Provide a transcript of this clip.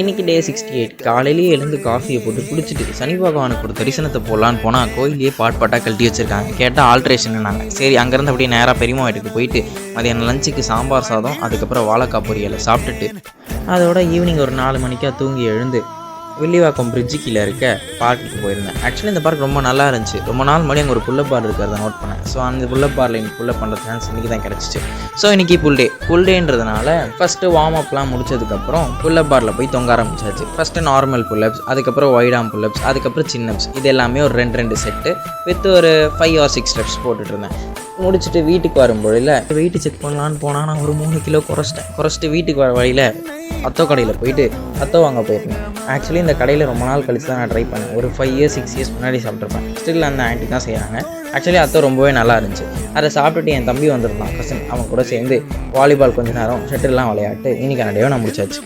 இன்றைக்கி டே 68 காலையிலேயே எழுந்து காஃபியை போட்டு குடிச்சிட்டு சனி பகவானுக்கு ஒரு தரிசனத்தை போடலான்னு போனால் கோயிலே பாட்டாக கழட்டி வச்சுருக்காங்க. கேட்டால் ஆல்ட்ரேஷன்னாங்க. சரி, அங்கேருந்து அப்படியே நேராக பெரியம்மா வீட்டுக்கு போயிட்டு மதியானம் லஞ்சுக்கு சாம்பார் சாதம், அதுக்கப்புறம் வாழைக்காய் பொரியலை சாப்பிட்டுட்டு அதோட ஈவினிங் ஒரு 4 மணிக்காக தூங்கி எழுந்து வில்லிவாக்கம் பிரிட்ஜு கீழே இருக்க பார்க்குக்கு போயிருந்தேன். ஆக்சுவலி இந்த பார்க் ரொம்ப நல்லா இருந்துச்சு. ரொம்ப நாள் முன்னாடி அங்கே ஒரு புல்லப் பார் இருக்கிறத நோட் பண்ணேன். ஸோ அந்த புல்லப் பாரில் எனக்கு புல்லப் பண்ணுற சான்ஸ் இன்றைக்கி தான் கிடச்சிச்சு. ஸோ இன்றைக்கி ஃபுல் டேன்றதுனால ஃபஸ்ட்டு வார்ம் அப்லாம் முடிச்சதுக்கப்புறம் புல்லப் பாரில் போய் தொங்க ஆரம்பிச்சாச்சு. ஃபஸ்ட்டு நார்மல் புல்லப்ஸ், அதுக்கப்புறம் வைட் ஆர்ம் புல்லப்ஸ், அதுக்கப்புறம் சின்னப்ஸ். இது எல்லாமே ஒரு 2 செட்டு வித் ஒரு 5 or 6 ஸ்டெப்ஸ் போட்டுட்டு இருந்தேன். முடிச்சுட்டு வீட்டுக்கு வரும்பொழுதில் வெயிட்டு செக் பண்ணலான்னு போனால் நான் ஒரு 3 கிலோ குறைச்சிட்டு வீட்டுக்கு வர வழியில் அத்தோ கடையில் போயிட்டு அத்தோ வாங்க போயிருந்தேன். ஆக்சுவலி இந்த கடையில் ரொம்ப நாள் கழிச்சு தான் நான் ட்ரை பண்ணேன். ஒரு 5 years 6 years முன்னாடி சாப்பிட்ருப்பேன். ஸ்டில் அந்த ஆண்டி தான் செய்கிறாங்க. ஆக்சுவலி அத்தோ ரொம்பவே நல்லா இருந்துச்சு. அதை சாப்பிட்டுட்டு என் தம்பி வந்திருந்தான், கசின். அவன் கூட சேர்ந்து வாலிபால் கொஞ்சம் நேரம் ஷட்டில்லாம் விளையாட்டு இன்றைக்கி டேவை நான் முடிச்சாச்சு.